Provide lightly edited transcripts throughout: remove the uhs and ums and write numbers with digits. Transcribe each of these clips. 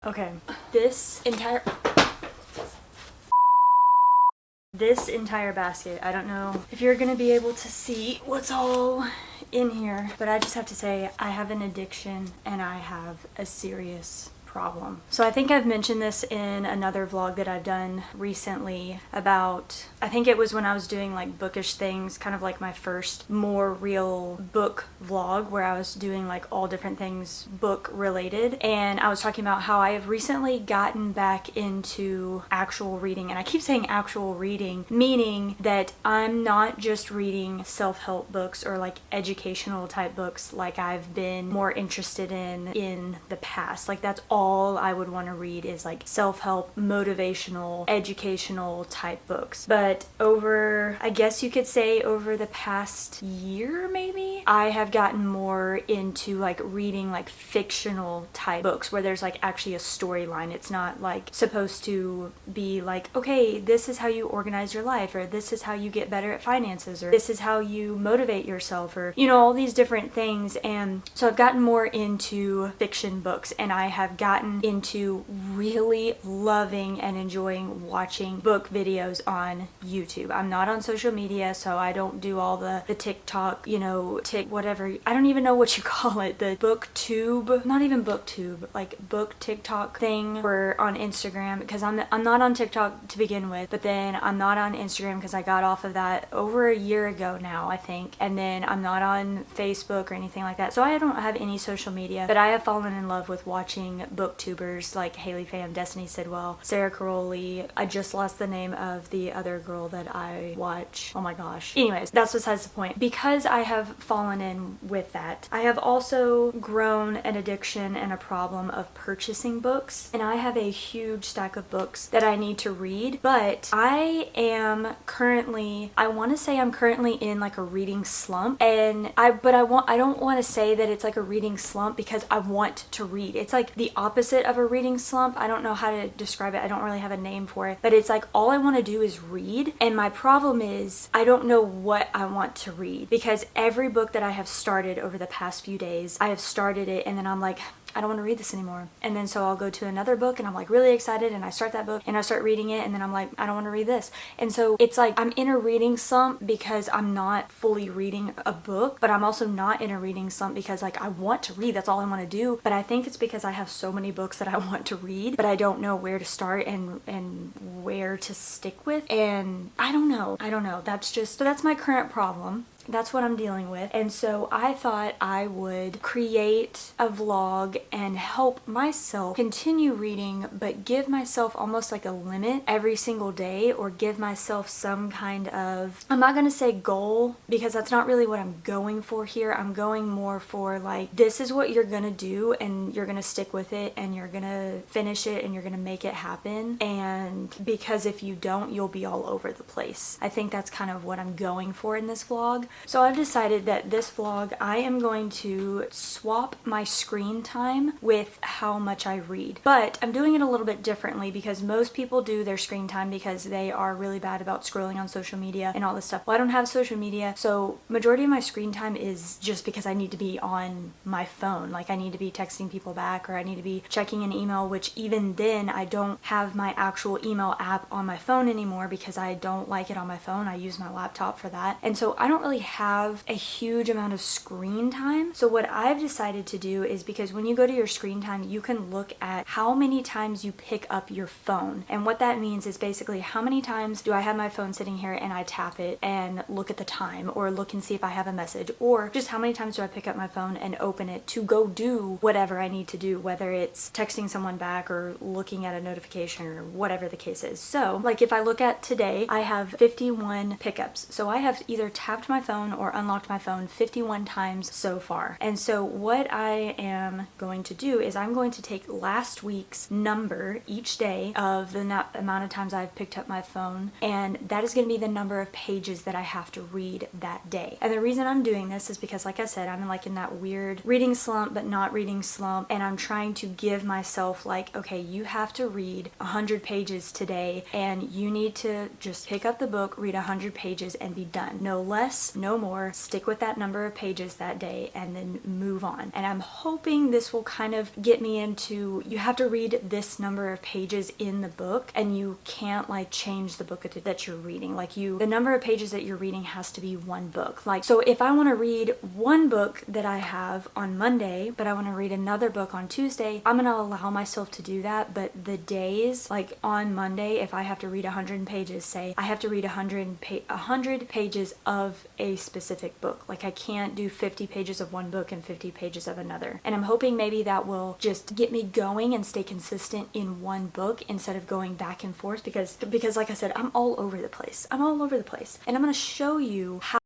Okay, this entire basket, I don't know if you're gonna be able to see what's all in here, but I just have to say I have an addiction and I have a serious problem. So I think I've mentioned this in another vlog that I've done recently about, I think it was when I was doing like bookish things, kind of like my first more real book vlog where I was doing like all different things book related, and I was talking about how I have recently gotten back into actual reading. And I keep saying actual reading, meaning that I'm not just reading self-help books or like educational type books like I've been more interested in the past. Like that's all I would want to read is like self-help, motivational, educational type books. But over, I guess you could say over the past year maybe, I have gotten more into like reading like fictional type books where there's like actually a storyline. It's not like supposed to be like, okay, this is how you organize your life, or this is how you get better at finances, or this is how you motivate yourself, or you know, all these different things. And so I've gotten more into fiction books, and I have gotten into really loving and enjoying watching book videos on YouTube. I'm not on social media, so I don't do all the TikTok, you know, whatever, I don't even know what you call it, the booktube, not even booktube, like book TikTok thing, or on Instagram, because I'm not on TikTok to begin with, but then I'm not on Instagram because I got off of that over a year ago now, I think, and then I'm not on Facebook or anything like that, so I don't have any social media. But I have fallen in love with watching booktubers like Haley Pham, Destiny Sidwell, Sarah Caroli. I just lost the name of the other girl that I watch. Oh my gosh. Anyways, that's besides the point. Because I have fallen in with that, I have also grown an addiction and a problem of purchasing books, and I have a huge stack of books that I need to read, but I want to say I'm currently in like a reading slump, and I don't want to say that it's like a reading slump because I want to read. It's like the opposite of a reading slump. I don't know how to describe it. I don't really have a name for it, but it's like all I want to do is read. And my problem is I don't know what I want to read, because every book that I have started over the past few days, I have started it and then I'm like, I don't want to read this anymore. And then so I'll go to another book and I'm like really excited and I start that book and I start reading it and then I'm like, I don't want to read this. And so it's like I'm in a reading slump because I'm not fully reading a book, but I'm also not in a reading slump because like I want to read. That's all I want to do. But I think it's because I have so many books that I want to read, but I don't know where to start and where to stick with. And I don't know. That's my current problem. That's what I'm dealing with. And so I thought I would create a vlog and help myself continue reading, but give myself almost like a limit every single day, or give myself some kind of, I'm not going to say goal, because that's not really what I'm going for here. I'm going more for like, this is what you're going to do and you're going to stick with it and you're going to finish it and you're going to make it happen. And because if you don't, you'll be all over the place. I think that's kind of what I'm going for in this vlog. So I've decided that this vlog, I am going to swap my screen time with how much I read. But I'm doing it a little bit differently, because most people do their screen time because they are really bad about scrolling on social media and all this stuff. Well, I don't have social media, so majority of my screen time is just because I need to be on my phone. Like I need to be texting people back, or I need to be checking an email, which even then I don't have my actual email app on my phone anymore because I don't like it on my phone. I use my laptop for that. And so I don't really have a huge amount of screen time. So what I've decided to do is, because when you go to your screen time, you can look at how many times you pick up your phone. And what that means is basically how many times do I have my phone sitting here and I tap it and look at the time, or look and see if I have a message, or just how many times do I pick up my phone and open it to go do whatever I need to do, whether it's texting someone back or looking at a notification or whatever the case is. So like if I look at today, I have 51 pickups. So I have either tapped my phone or unlocked my phone 51 times so far. And so what I am going to do is I'm going to take last week's number each day of the amount of times I've picked up my phone, and that is going to be the number of pages that I have to read that day. And the reason I'm doing this is because, like I said, I'm like in that weird reading slump but not reading slump, and I'm trying to give myself like, okay, you have to read 100 pages today, and you need to just pick up the book, read 100 pages and be done. No less, no no more, stick with that number of pages that day, and then move on. And I'm hoping this will kind of get me into, you have to read this number of pages in the book, and you can't like change the book that you're reading. Like the number of pages that you're reading has to be one book. Like, so if I want to read one book that I have on Monday, but I want to read another book on Tuesday, I'm going to allow myself to do that. But the days, like on Monday, if I have to read 100 pages, say I have to read 100 pages of a specific book. Like I can't do 50 pages of one book and 50 pages of another. And I'm hoping maybe that will just get me going and stay consistent in one book instead of going back and forth, because like I said, I'm all over the place. I'm all over the place. And I'm going to show you how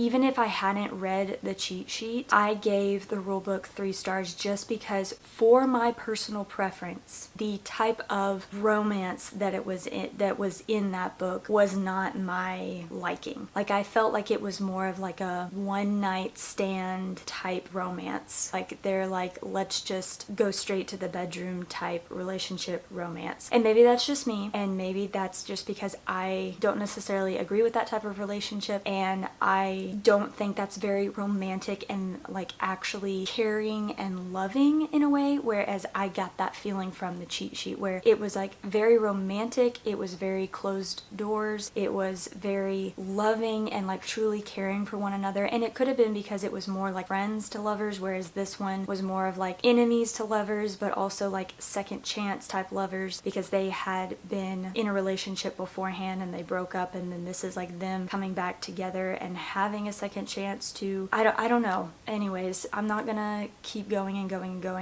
even if I hadn't read the cheat sheet, I gave the rulebook 3 stars just because, for my personal preference, the type of romance that was in that book was not my liking. Like I felt like it was more of like a one night stand type romance. Like they're like, let's just go straight to the bedroom type relationship romance. And maybe that's just me, and maybe that's just because I don't necessarily agree with that type of relationship, and I don't think that's very romantic and like actually caring and loving in a way, whereas I got that feeling from the cheat sheet where it was like very romantic, it was very closed doors, it was very loving and like truly caring for one another. And it could have been because it was more like friends to lovers, whereas this one was more of like enemies to lovers, but also like second chance type lovers because they had been in a relationship beforehand and they broke up, and then this is like them coming back together and having a second chance to, I don't know. Anyways, I'm not gonna keep going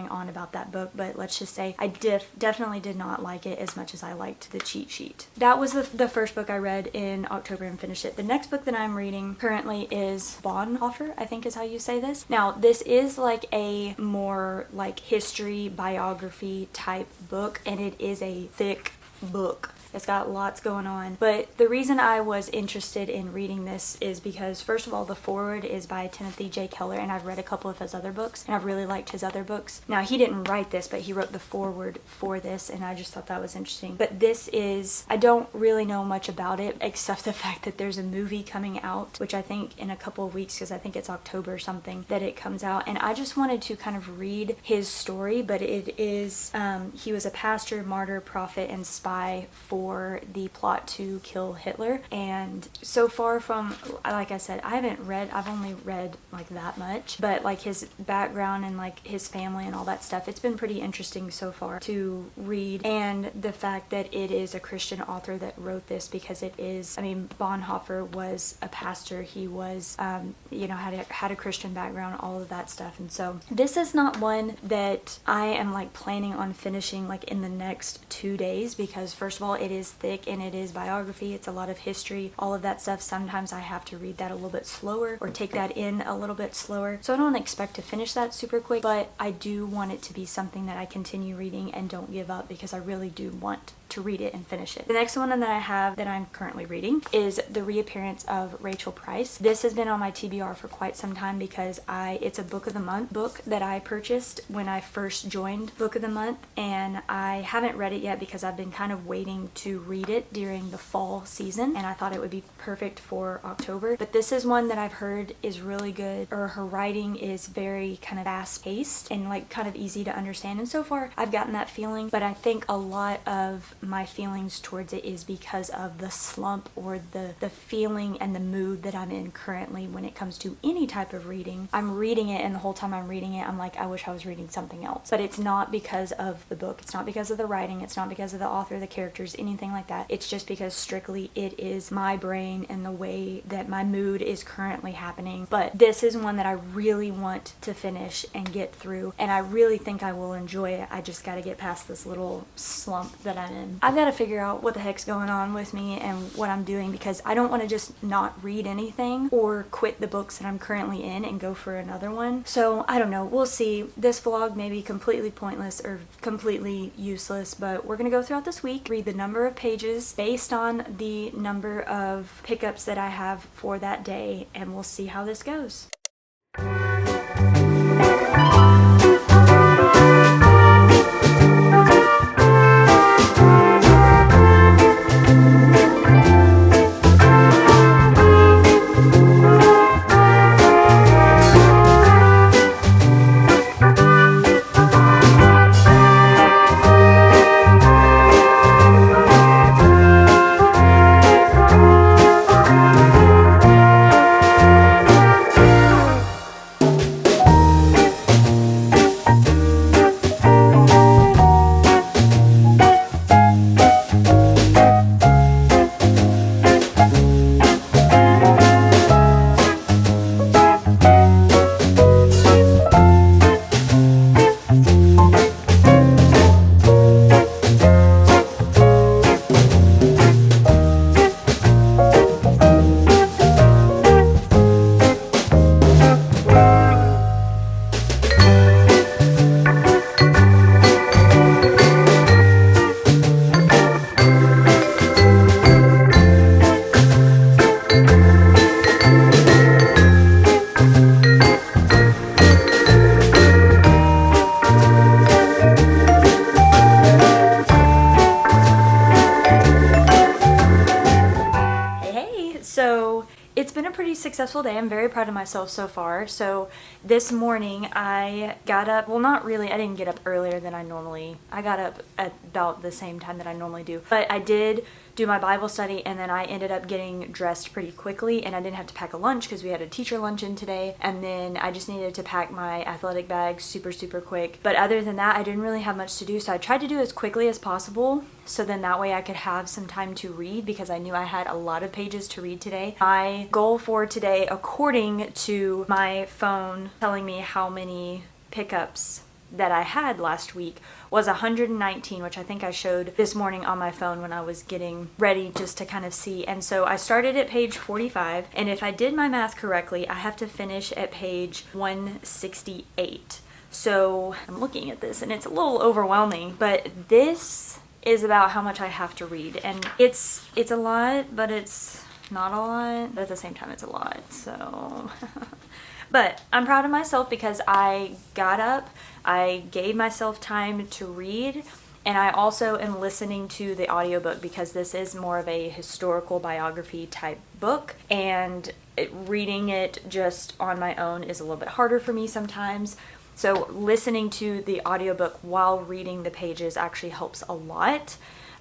on about that book, but let's just say I definitely did not like it as much as I liked the cheat sheet. That was the first book I read in October and finished it. The next book that I'm reading currently is Bonhoeffer, I think is how you say this. Now, this is like a more like history biography type book, and it is a thick book. It's got lots going on. But the reason I was interested in reading this is because, first of all, the foreword is by Timothy J. Keller, and I've read a couple of his other books, and I've really liked his other books. Now, he didn't write this, but he wrote the foreword for this, and I just thought that was interesting. But this is, I don't really know much about it, except the fact that there's a movie coming out, which I think in a couple of weeks, because I think it's October or something, that it comes out. And I just wanted to kind of read his story, but it is, he was a pastor, martyr, prophet, and spy for the plot to kill Hitler. And so far from, like I said, I've only read like that much, but like his background and like his family and all that stuff, it's been pretty interesting so far to read. And the fact that it is a Christian author that wrote this, because it is, I mean, Bonhoeffer was a pastor, he was, had a Christian background, all of that stuff. And so this is not one that I am like planning on finishing like in the next 2 days, because first of all, it is thick and it is biography, it's a lot of history, all of that stuff. Sometimes I have to read that a little bit slower or take that in a little bit slower. So I don't expect to finish that super quick, but I do want it to be something that I continue reading and don't give up, because I really do want to read it and finish it. The next one that I have that I'm currently reading is The Reappearance of Rachel Price. This has been on my TBR for quite some time because it's a book of the month book that I purchased when I first joined Book of the Month, and I haven't read it yet because I've been kind of waiting to read it during the fall season, and I thought it would be perfect for October. But this is one that I've heard is really good, or her writing is very kind of fast paced and like kind of easy to understand, and so far I've gotten that feeling. But I think a lot of my feelings towards it is because of the slump or the feeling and the mood that I'm in currently when it comes to any type of reading. I'm reading it, and the whole time I'm reading it, I'm like, I wish I was reading something else. But it's not because of the book. It's not because of the writing. It's not because of the author, the characters, anything like that. It's just because strictly it is my brain and the way that my mood is currently happening. But this is one that I really want to finish and get through, and I really think I will enjoy it. I just got to get past this little slump that I'm in. I've got to figure out what the heck's going on with me and what I'm doing, because I don't want to just not read anything or quit the books that I'm currently in and go for another one. So I don't know. We'll see. This vlog may be completely pointless or completely useless, but we're going to go throughout this week, read the number of pages based on the number of pickups that I have for that day, and we'll see how this goes. It's been a pretty successful day. I'm very proud of myself so far. So this morning I got up, well, not really, I didn't get up earlier than I normally, I got up at about the same time that I normally do, but I did do my Bible study, and then I ended up getting dressed pretty quickly, and I didn't have to pack a lunch because we had a teacher luncheon today, and then I just needed to pack my athletic bag super quick. But other than that, I didn't really have much to do, so I tried to do as quickly as possible, so then that way I could have some time to read, because I knew I had a lot of pages to read today. My goal for today, according to my phone telling me how many pickups that I had last week, was 119, which I think I showed this morning on my phone when I was getting ready just to kind of see. And so I started at page 45, and if I did my math correctly, I have to finish at page 168. So I'm looking at this and it's a little overwhelming, but this is about how much I have to read, and it's a lot, but it's not a lot, but at the same time it's a lot, so but I'm proud of myself because I got up, I gave myself time to read, and I also am listening to the audiobook because this is more of a historical biography type book, and reading it just on my own is a little bit harder for me sometimes. So listening to the audiobook while reading the pages actually helps a lot.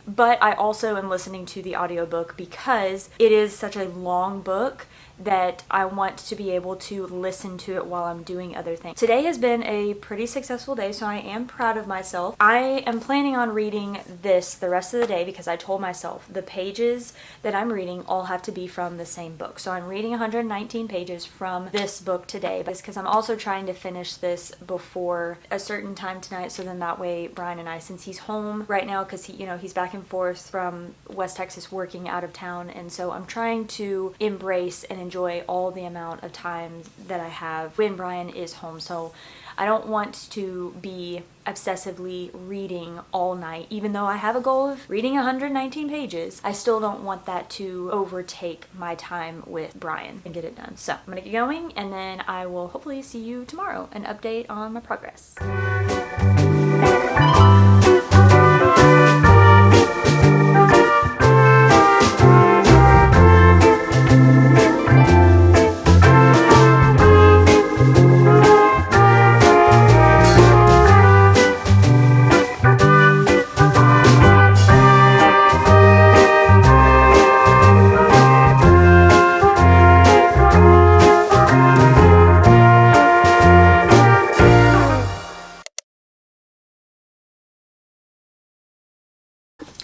But I also am listening to the audiobook because it is such a long book that I want to be able to listen to it while I'm doing other things. Today has been a pretty successful day, so I am proud of myself. I am planning on reading this the rest of the day because I told myself the pages that I'm reading all have to be from the same book. So I'm reading 119 pages from this book today, because I'm also trying to finish this before a certain time tonight, so then that way Brian and I, since he's home right now because he's back and forth from West Texas working out of town, and so I'm trying to embrace and enjoy all the amount of time that I have when Brian is home. So I don't want to be obsessively reading all night. Even though I have a goal of reading 119 pages, I still don't want that to overtake my time with Brian and get it done. So I'm gonna get going, and then I will hopefully see you tomorrow, an update on my progress.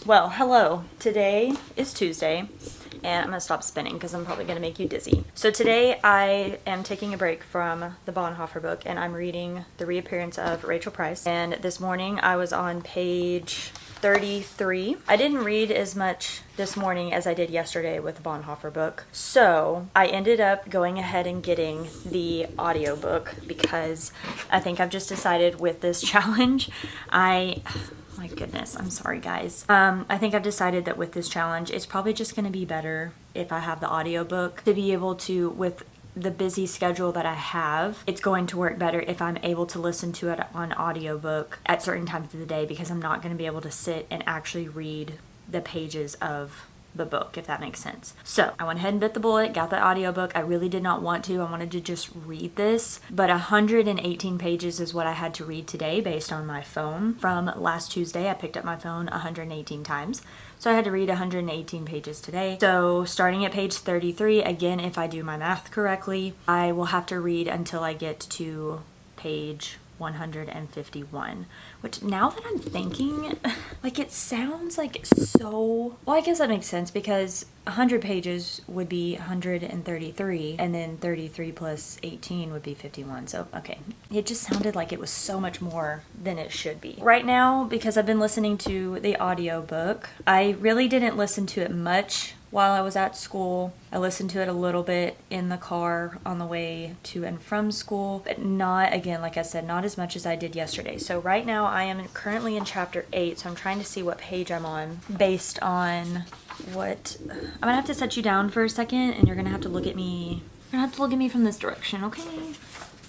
Well, hello. Today is Tuesday, and I'm gonna stop spinning because I'm probably gonna make you dizzy. So today I am taking a break from the Bonhoeffer book, and I'm reading The Reappearance of Rachel Price. And this morning I was on page 33. I didn't read as much this morning as I did yesterday with the Bonhoeffer book. So I ended up going ahead and getting the audiobook because I think I've just decided with this challenge, my goodness, I'm sorry guys. I think I've decided that with this challenge, it's probably just going to be better if I have the audiobook to be able to, with the busy schedule that I have, it's going to work better if I'm able to listen to it on audiobook at certain times of the day, because I'm not going to be able to sit and actually read the pages of the book, if that makes sense. So I went ahead and bit the bullet, got the audiobook. I really did not want to. I wanted to just read this, but 118 pages is what I had to read today based on my phone. From last Tuesday, I picked up my phone 118 times. So I had to read 118 pages today. So starting at page 33, again, if I do my math correctly, I will have to read until I get to page 151, which now that I'm thinking, like, it sounds like so, well, I guess that makes sense because 100 pages would be 133, and then 33 plus 18 would be 51. So, okay, it just sounded like it was so much more than it should be. Right now, because I've been listening to the audiobook, I really didn't listen to it much while I was at school. I listened to it a little bit in the car on the way to and from school, but not, again, like I said, not as much as I did yesterday. So right now I am currently in chapter 8, so I'm trying to see what page I'm on based on what... I'm gonna have to set you down for a second, and you're gonna have to look at me. You're gonna have to look at me from this direction, okay?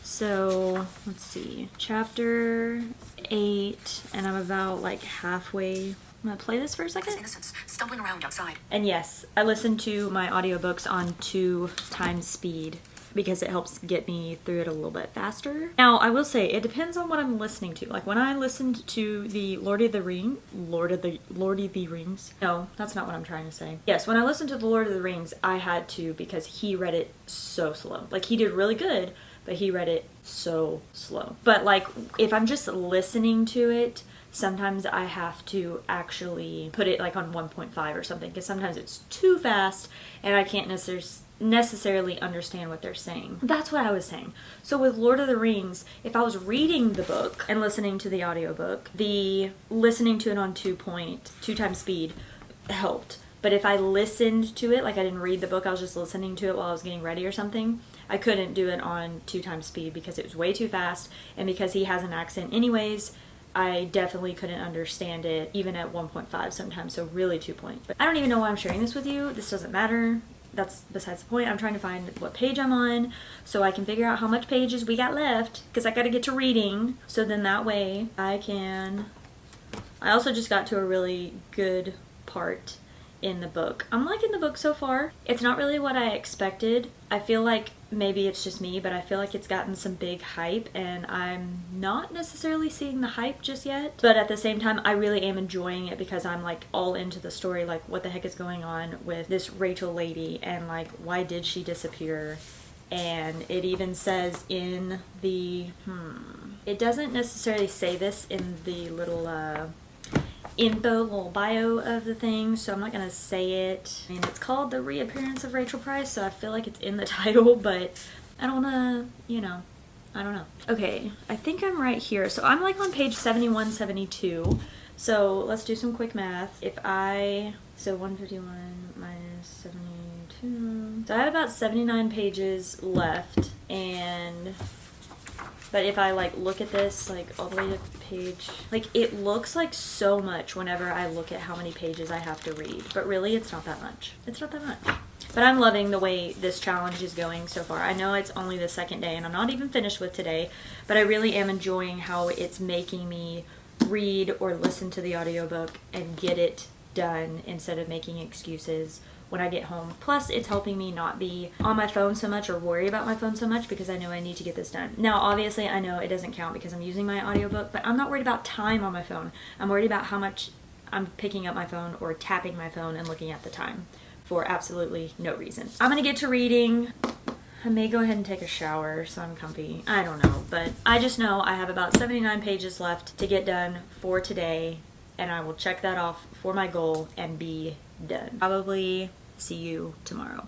So, let's see. Chapter 8, and I'm about like halfway. I'm gonna play this for a second. Innocents stumbling around outside. And yes, I listen to my audiobooks on 2 times speed because it helps get me through it a little bit faster. Now, I will say it depends on what I'm listening to. Like when I listened to the Lord of the Rings. No, that's not what I'm trying to say. Yes, when I listened to the Lord of the Rings, I had to because he read it so slow. Like he did really good, but he read it so slow. But like if I'm just listening to it, sometimes I have to actually put it like on 1.5 or something because sometimes it's too fast and I can't necessarily understand what they're saying. That's what I was saying. So with Lord of the Rings, if I was reading the book and listening to the audiobook, the listening to it on 2 times speed helped. But if I listened to it, like I didn't read the book, I was just listening to it while I was getting ready or something, I couldn't do it on 2 times speed because it was way too fast, and because he has an accent anyways, I definitely couldn't understand it, even at 1.5 sometimes, so really 2 points. But I don't even know why I'm sharing this with you. This doesn't matter. That's besides the point. I'm trying to find what page I'm on so I can figure out how much pages we got left, because I got to get to reading, so then that way I also just got to a really good part in the book. I'm liking the book so far. It's not really what I expected. I feel like maybe it's just me, but I feel like it's gotten some big hype and I'm not necessarily seeing the hype just yet. But at the same time, I really am enjoying it because I'm like all into the story. Like what the heck is going on with this Rachel lady and like why did she disappear? And it even says in the, it doesn't necessarily say this in the little info, little bio of the thing, so I'm not gonna say it. I mean, it's called The Reappearance of Rachel Price, so I feel like it's in the title, but I don't wanna, I don't know. Okay, I think I'm right here. So I'm like on page 71, 72. So let's do some quick math. So 151 minus 72. So I have about 79 pages left, but if I like look at this like all the way to page, like it looks like so much whenever I look at how many pages I have to read, but really it's not that much. It's not that much. But I'm loving the way this challenge is going so far. I know it's only the second day and I'm not even finished with today, but I really am enjoying how it's making me read or listen to the audiobook and get it done instead of making excuses when I get home. Plus, it's helping me not be on my phone so much or worry about my phone so much because I know I need to get this done. Now, obviously, I know it doesn't count because I'm using my audiobook, but I'm not worried about time on my phone. I'm worried about how much I'm picking up my phone or tapping my phone and looking at the time for absolutely no reason. I'm gonna get to reading. I may go ahead and take a shower so I'm comfy. I don't know, but I just know I have about 79 pages left to get done for today, and I will check that off for my goal and be done. Probably see you tomorrow.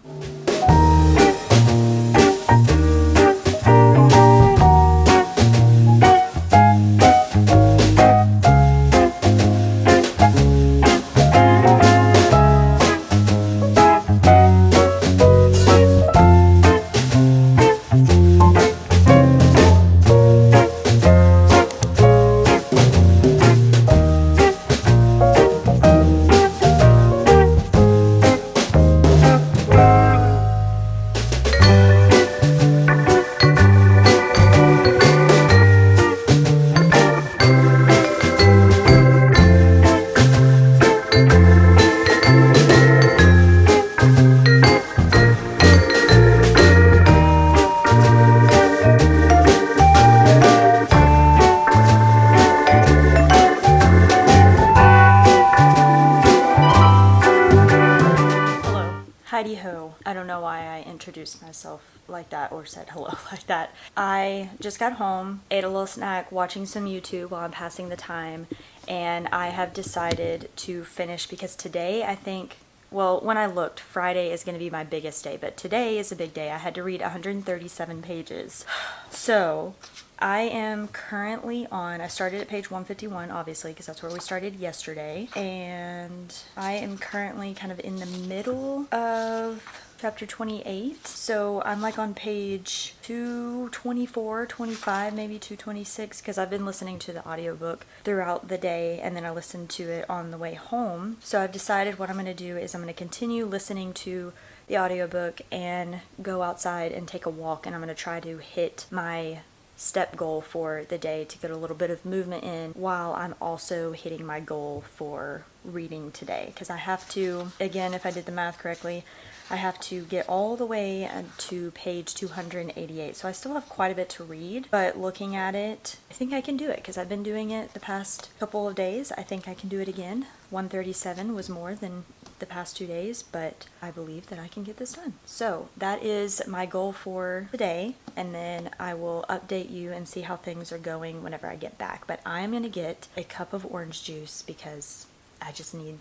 Heidi ho. I don't know why I introduced myself like that or said hello like that. I just got home, ate a little snack, watching some YouTube while I'm passing the time, and I have decided to finish because today I think, well, when I looked, Friday is going to be my biggest day, but today is a big day. I had to read 137 pages. So I am currently on, I started at page 151, obviously, because that's where we started yesterday. And I am currently kind of in the middle of chapter 28. So I'm like on page 224, 25, maybe 226, because I've been listening to the audiobook throughout the day, and then I listened to it on the way home. So I've decided what I'm going to do is I'm going to continue listening to the audiobook and go outside and take a walk, and I'm going to try to hit my step goal for the day to get a little bit of movement in while I'm also hitting my goal for reading today, because I have to, again, if I did the math correctly, I have to get all the way to page 288. So I still have quite a bit to read, but looking at it, I think I can do it because I've been doing it the past couple of days. I think I can do it again. 137 was more than the past 2 days, but I believe that I can get this done. So that is my goal for the day, and then I will update you and see how things are going whenever I get back. But I'm gonna get a cup of orange juice because I just need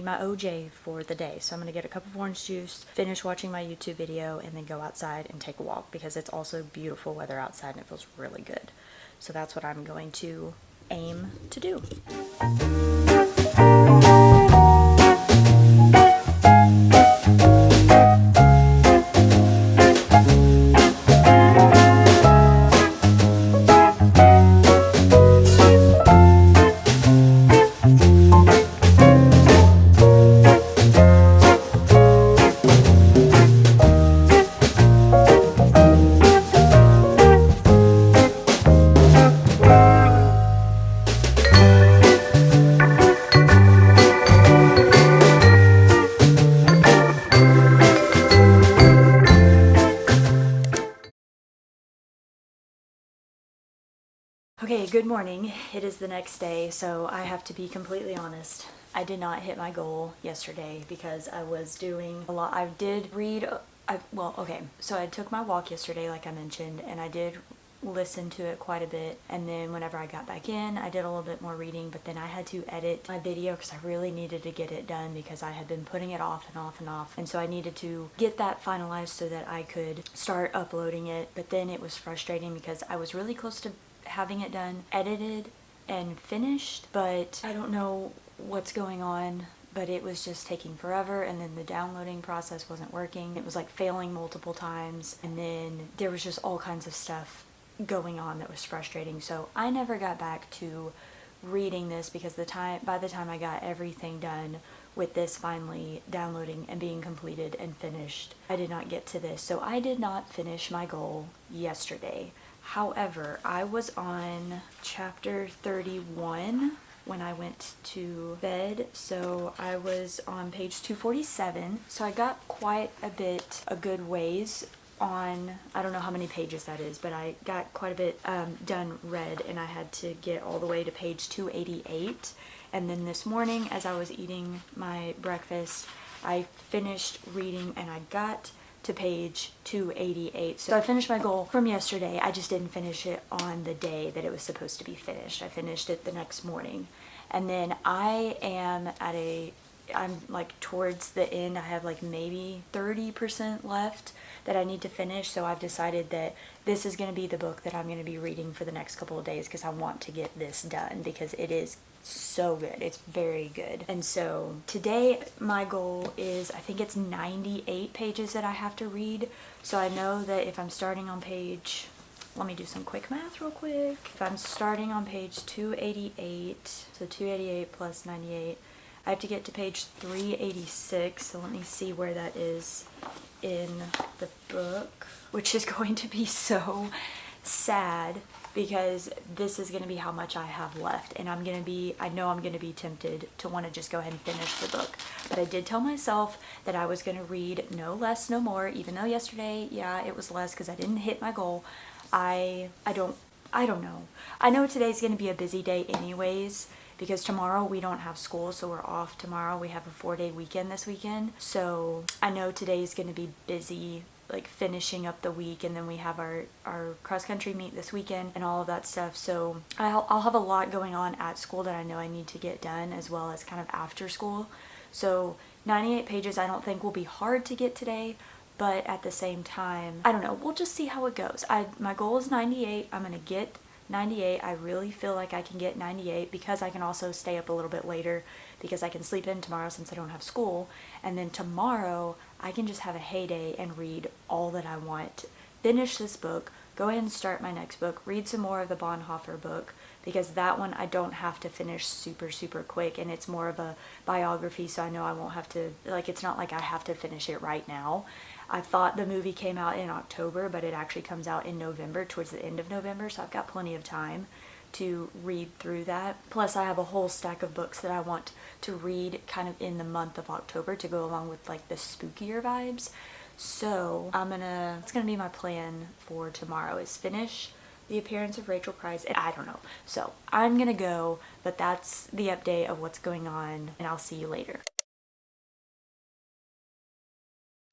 my OJ for the day. So I'm gonna get a cup of orange juice, finish watching my YouTube video, and then go outside and take a walk because it's also beautiful weather outside and it feels really good. So that's what I'm going to aim to do. Okay, good morning. It is the next day, so I have to be completely honest. I did not hit my goal yesterday because I was doing a lot. I did read, so I took my walk yesterday, like I mentioned, and I did listen to it quite a bit, and then whenever I got back in, I did a little bit more reading, but then I had to edit my video because I really needed to get it done because I had been putting it off and off and off, and so I needed to get that finalized so that I could start uploading it. But then it was frustrating because I was really close to having it done, edited, and finished, but I don't know what's going on, but it was just taking forever, and then the downloading process wasn't working. It was like failing multiple times, and then there was just all kinds of stuff going on that was frustrating. So I never got back to reading this because by the time I got everything done with this finally downloading and being completed and finished, I did not get to this. So I did not finish my goal yesterday. However, I was on chapter 31 when I went to bed, so I was on page 247. So I got quite a good ways on, I don't know how many pages that is, but I got quite a bit done read, and I had to get all the way to page 288. And then this morning, as I was eating my breakfast, I finished reading and I got to page 288. So I finished my goal from yesterday. I just didn't finish it on the day that it was supposed to be finished. I finished it the next morning. And then I'm like towards the end. I have like maybe 30% left that I need to finish. So I've decided that this is going to be the book that I'm going to be reading for the next couple of days because I want to get this done because it is so good. It's very good. And so today my goal is, I think it's 98 pages that I have to read. So I know that if I'm starting on page, let me do some quick math real quick. If I'm starting on page 288, so 288 plus 98, I have to get to page 386. So let me see where that is in the book, which is going to be so sad because this is going to be how much I have left. And I know I'm going to be tempted to want to just go ahead and finish the book. But I did tell myself that I was going to read no less, no more, even though yesterday, yeah, it was less because I didn't hit my goal. I don't know. I know today's going to be a busy day anyways, because tomorrow we don't have school, so we're off tomorrow. We have a 4-day weekend this weekend. So I know today's going to be busy, like finishing up the week, and then we have our cross-country meet this weekend and all of that stuff. So I'll have a lot going on at school that I know I need to get done, as well as kind of after school. So 98 pages I don't think will be hard to get today, but at the same time, I don't know. We'll just see how it goes. My goal is 98. I'm going to get 98. I really feel like I can get 98 because I can also stay up a little bit later because I can sleep in tomorrow since I don't have school. And then tomorrow I can just have a heyday and read all that I want. Finish this book, go ahead and start my next book, read some more of the Bonhoeffer book, because that one I don't have to finish super, super quick, and it's more of a biography, so I know I won't have to, like, it's not like I have to finish it right now. I thought the movie came out in October, but it actually comes out in November, towards the end of November, so I've got plenty of time to read through that. Plus I have a whole stack of books that I want to read kind of in the month of October to go along with like the spookier vibes. So it's gonna be my plan for tomorrow, is finish The Appearance of Rachel Price, and I don't know. So I'm gonna go, but that's the update of what's going on, and I'll see you later.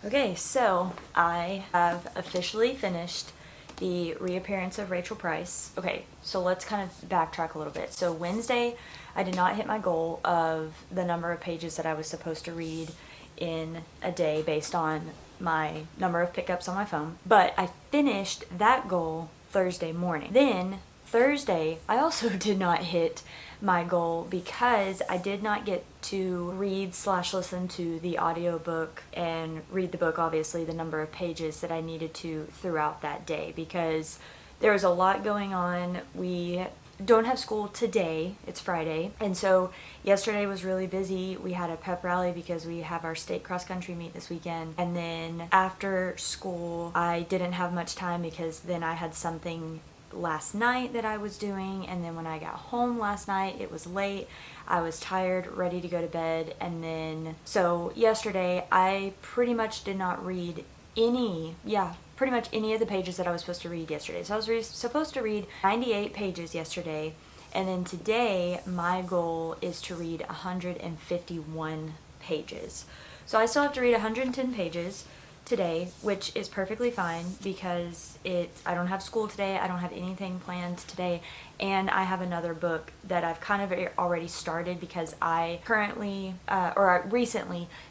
Okay, so I have officially finished The Reappearance of Rachel Price. Okay, so let's kind of backtrack a little bit. So Wednesday, I did not hit my goal of the number of pages that I was supposed to read in a day based on my number of pickups on my phone. But I finished that goal Thursday morning. Then Thursday, I also did not hit my goal because I did not get to read/listen to the audiobook and read the book, obviously, the number of pages that I needed to throughout that day because there was a lot going on. We don't have school today, it's Friday, and so yesterday was really busy. We had a pep rally because we have our state cross-country meet this weekend, and then after school I didn't have much time because then I had something last night that I was doing, and then when I got home last night it was late. I was tired, ready to go to bed, and then so yesterday I pretty much did not read pretty much any of the pages that I was supposed to read yesterday. So I was supposed to read 98 pages yesterday, and then today my goal is to read 151 pages. So I still have to read 110 pages today, which is perfectly fine because I don't have school today, I don't have anything planned today, and I have another book that I've kind of already started because I recently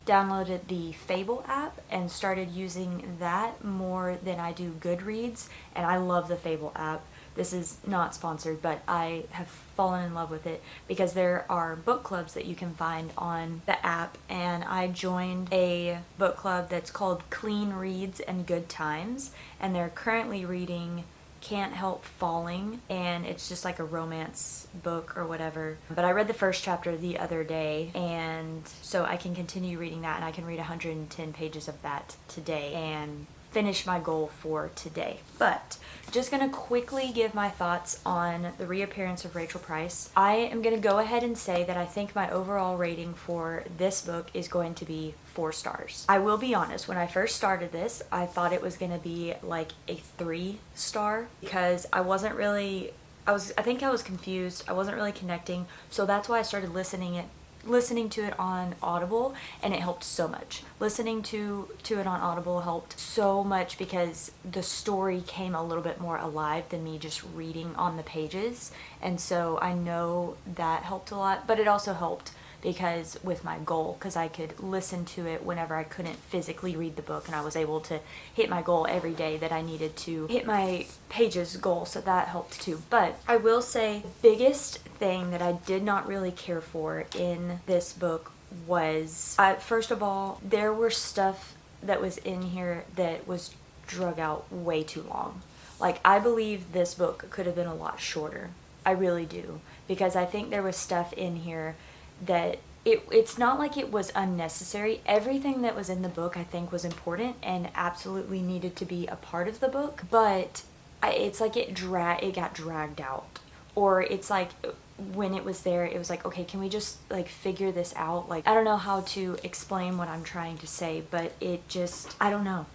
downloaded the Fable app and started using that more than I do Goodreads, and I love the Fable app. This is not sponsored, but I have fallen in love with it because there are book clubs that you can find on the app, and I joined a book club that's called Clean Reads and Good Times, and they're currently reading Can't Help Falling, and it's just like a romance book or whatever. But I read the first chapter the other day, and so I can continue reading that, and I can read 110 pages of that today and finish my goal for today. But just gonna quickly give my thoughts on The Reappearance of Rachel Price. I am gonna go ahead and say that I think my overall rating for this book is going to be 4 stars. I will be honest, when I first started this, I thought it was gonna be like a 3-star because I think I was confused. I wasn't really connecting, so that's why I started listening listening to it on Audible, and it helped so much. Listening to it on Audible helped so much because the story came a little bit more alive than me just reading on the pages. And so I know that helped a lot, but it also helped because with my goal, because I could listen to it whenever I couldn't physically read the book, and I was able to hit my goal every day that I needed to hit my pages goal, so that helped too. But I will say the biggest thing that I did not really care for in this book was, first of all, there were stuff that was in here that was drug out way too long. Like, I believe this book could have been a lot shorter. I really do, because I think there was stuff in here that it's not like it was unnecessary. Everything that was in the book I think was important and absolutely needed to be a part of the book, but it's like it got dragged out. Or it's like when it was there, it was like, okay, can we just like figure this out? Like, I don't know how to explain what I'm trying to say, but it just, I don't know.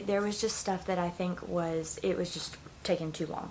There was just stuff that I think it was just taking too long.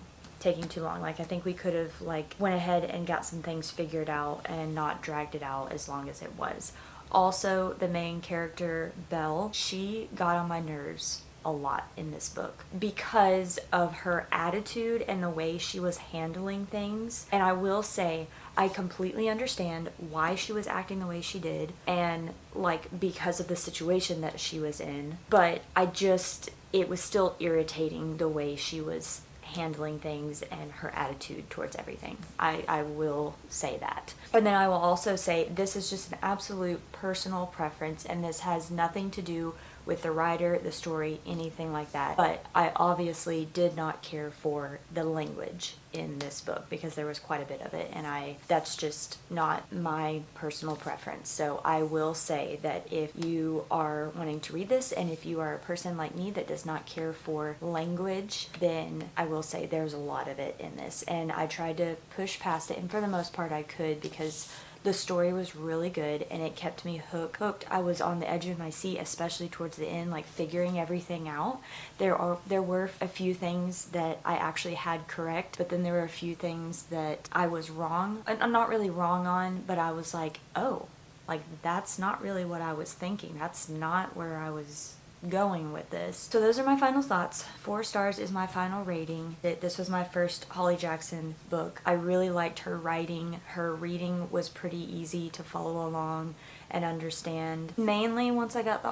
Like, I think we could have like went ahead and got some things figured out and not dragged it out as long as it was. Also, the main character, Belle, she got on my nerves a lot in this book because of her attitude and the way she was handling things. And I will say, I completely understand why she was acting the way she did, and like because of the situation that she was in, but it was still irritating the way she was handling things and her attitude towards everything. I will say that. And then I will also say this is just an absolute personal preference, and this has nothing to do with the writer, the story, anything like that. But I obviously did not care for the language in this book because there was quite a bit of it, and that's just not my personal preference. So I will say that if you are wanting to read this, and if you are a person like me that does not care for language, then I will say there's a lot of it in this, and I tried to push past it, and for the most part I could, because the story was really good and it kept me hooked. I was on the edge of my seat, especially towards the end, like figuring everything out. There were a few things that I actually had correct, but then there were a few things that I was wrong. I'm not really wrong on, but I was like, oh, like that's not really what I was thinking. That's not where I was going with this. So those are my final thoughts. 4 stars is my final rating. This was my first Holly Jackson book. I really liked her writing. Her reading was pretty easy to follow along and understand. Mainly once I got the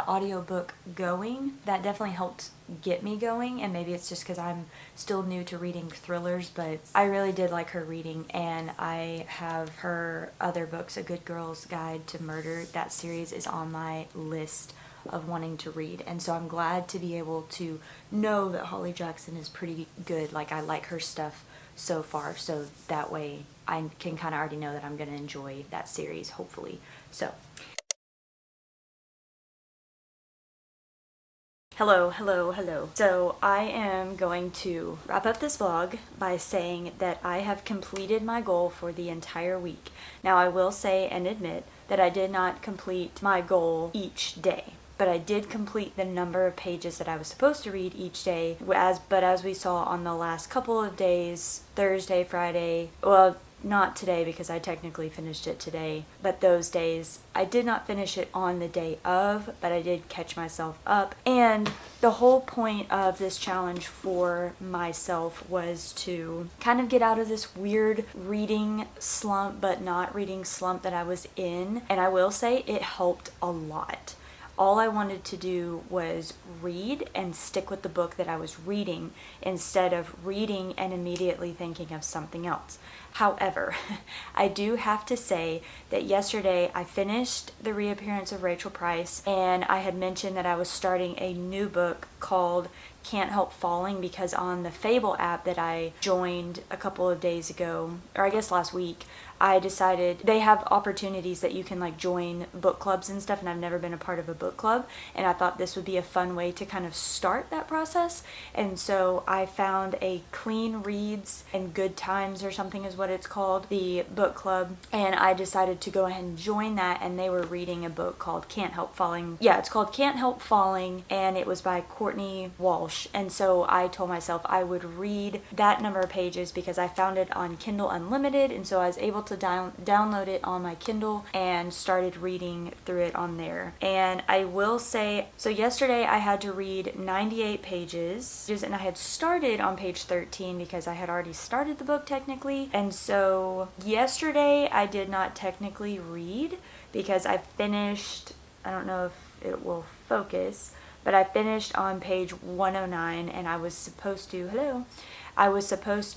audiobook going, that definitely helped get me going, and maybe it's just because I'm still new to reading thrillers, but I really did like her reading, and I have her other books, A Good Girl's Guide to Murder. That series is on my list of wanting to read, and so I'm glad to be able to know that Holly Jackson is pretty good. Like, I like her stuff so far, so that way I can kind of already know that I'm going to enjoy that series, hopefully. So hello. So I am going to wrap up this vlog by saying that I have completed my goal for the entire week. Now, I will say and admit that I did not complete my goal each day, but I did complete the number of pages that I was supposed to read each day. But as we saw on the last couple of days, Thursday, Friday, well, not today because I technically finished it today, but those days I did not finish it on the day of, but I did catch myself up. And the whole point of this challenge for myself was to kind of get out of this weird reading slump, but not reading slump that I was in. And I will say it helped a lot. All I wanted to do was read and stick with the book that I was reading instead of reading and immediately thinking of something else. However, I do have to say that yesterday I finished The Reappearance of Rachel Price, and I had mentioned that I was starting a new book called Can't Help Falling, because on the Fable app that I joined a couple of days ago, or I guess last week, I decided they have opportunities that you can like join book clubs and stuff, and I've never been a part of a book club, and I thought this would be a fun way to kind of start that process. And so I found a Clean Reads and Good Times or something is what what it's called, the book club, and I decided to go ahead and join that, and they were reading a book called Can't Help Falling. Yeah, it's called Can't Help Falling, and it was by Courtney Walsh. And so I told myself I would read that number of pages because I found it on Kindle Unlimited, and so I was able to download it on my Kindle and started reading through it on there. And I will say, so yesterday I had to read 98 pages, and I had started on page 13 because I had already started the book technically. And so yesterday I did not technically read because I finished, I don't know if it will focus, but I finished on page 109, and I was supposed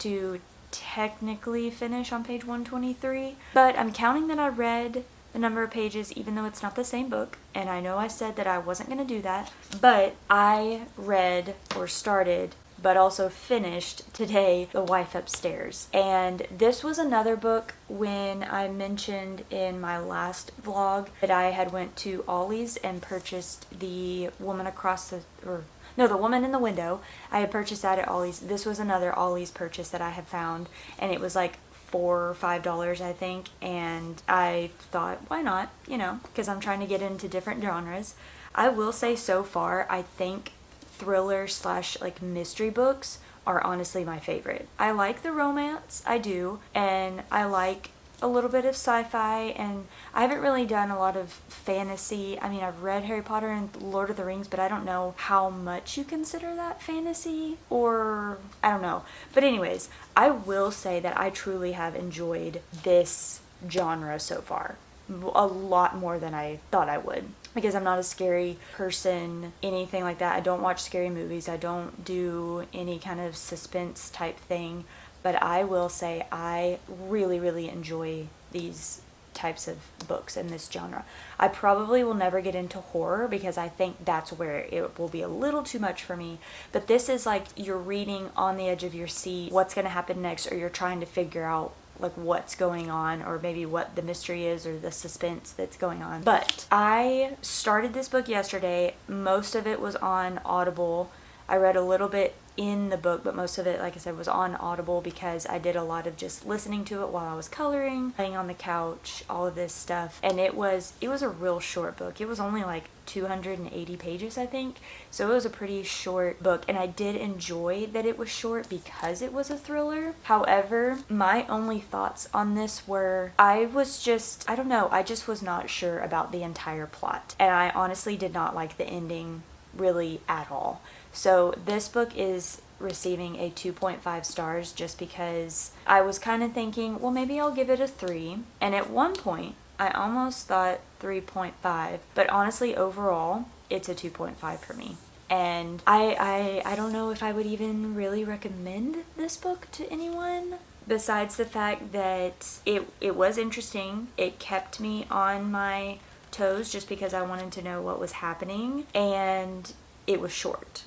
to technically finish on page 123, but I'm counting that I read the number of pages even though it's not the same book, and I know I said that I wasn't going to do that, but I read or started but also finished today The Wife Upstairs. And this was another book when I mentioned in my last vlog that I had went to Ollie's and purchased The Woman in the Window. I had purchased that at Ollie's. This was another Ollie's purchase that I had found, and it was like $4 or $5 I think, and I thought, why not, because I'm trying to get into different genres. I will say so far I think thriller / like mystery books are honestly my favorite. I like the romance, I do, and I like a little bit of sci-fi, and I haven't really done a lot of fantasy. I mean, I've read Harry Potter and Lord of the Rings, but I don't know how much you consider that fantasy, or I don't know. But anyways, I will say that I truly have enjoyed this genre so far. A lot more than I thought I would, because I'm not a scary person, anything like that. I don't watch scary movies. I don't do any kind of suspense type thing, but I will say I really, really enjoy these types of books in this genre. I probably will never get into horror because I think that's where it will be a little too much for me, but this is like you're reading on the edge of your seat what's going to happen next, or you're trying to figure out like what's going on, or maybe what the mystery is, or the suspense that's going on. But I started this book yesterday. Most of it was on Audible. I read a little bit in the book, but most of it, like I said, was on Audible because I did a lot of just listening to it while I was coloring, laying on the couch, all of this stuff. And it was a real short book. It was only like 280 pages, I think. So it was a pretty short book, and I did enjoy that it was short because it was a thriller. However, my only thoughts on this were I just was not sure about the entire plot. And I honestly did not like the ending really at all. So this book is receiving a 2.5 stars just because I was kind of thinking, well, maybe I'll give it a 3. And at one point, I almost thought 3.5. But honestly, overall, it's a 2.5 for me. And I don't know if I would even really recommend this book to anyone, besides the fact that it was interesting. It kept me on my toes just because I wanted to know what was happening, and it was short.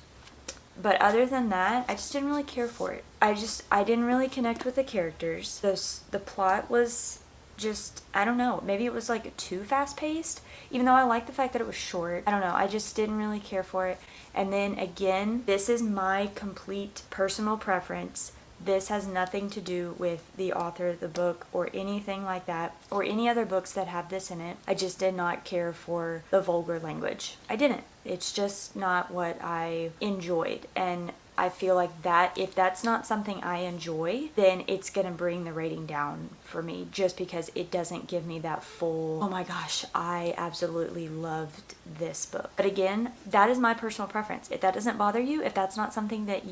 But other than that, I just didn't really care for it. I didn't really connect with the characters. The plot was just, I don't know, maybe it was like too fast-paced, even though I like the fact that it was short. I don't know, I just didn't really care for it. And then again, this is my complete personal preference. This has nothing to do with the author of the book or anything like that, or any other books that have this in it. I just did not care for the vulgar language. I didn't. It's just not what I enjoyed. And I feel like that if that's not something I enjoy, then it's going to bring the rating down for me, just because it doesn't give me that full, oh my gosh, I absolutely loved this book. But again, that is my personal preference. If that doesn't bother you, if that's not something that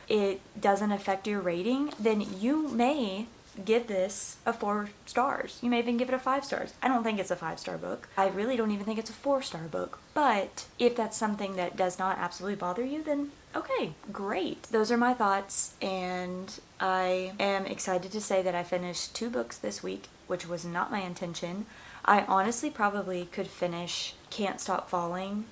it doesn't affect your rating, then you may give this a 4 stars. You may even give it a 5 stars. I don't think it's a 5-star book. I really don't even think it's a 4-star book. But if that's something that does not absolutely bother you, then okay, great. Those are my thoughts, and I am excited to say that I finished 2 books this week, which was not my intention. I honestly probably could finish Can't Stop Falling,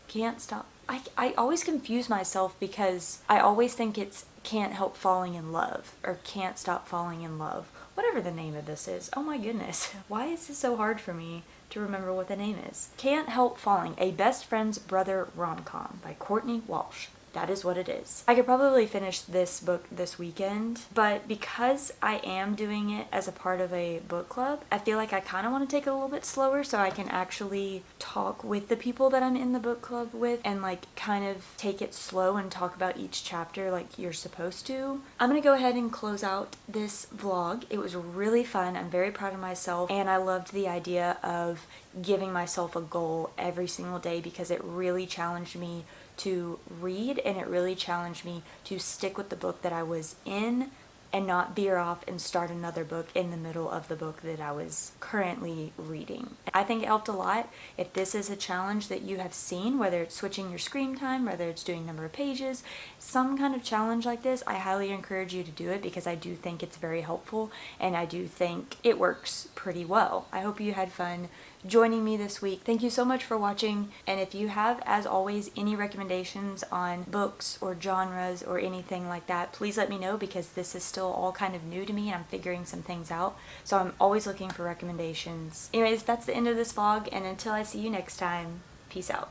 Can't Stop. I always confuse myself because I always think it's Can't Help Falling in Love, or Can't Stop Falling in Love, whatever the name of this is. Oh my goodness, why is this so hard for me to remember what the name is? Can't Help Falling, a Best Friend's Brother rom-com by Courtney Walsh. that is what it is. I could probably finish this book this weekend, but because I am doing it as a part of a book club, I feel like I kind of want to take it a little bit slower so I can actually talk with the people that I'm in the book club with and like kind of take it slow and talk about each chapter like you're supposed to. I'm gonna go ahead and close out this vlog. It was really fun. I'm very proud of myself, and I loved the idea of giving myself a goal every single day because it really challenged me to read, and it really challenged me to stick with the book that I was in and not veer off and start another book in the middle of the book that I was currently reading. I think it helped a lot. If this is a challenge that you have seen, whether it's switching your screen time, whether it's doing number of pages, some kind of challenge like this, I highly encourage you to do it because I do think it's very helpful and I do think it works pretty well. I hope you had fun joining me this week. Thank you so much for watching, and if you have, as always, any recommendations on books or genres or anything like that, please let me know because this is still all kind of new to me and I'm figuring some things out, so I'm always looking for recommendations. Anyways, that's the end of this vlog, and until I see you next time, peace out.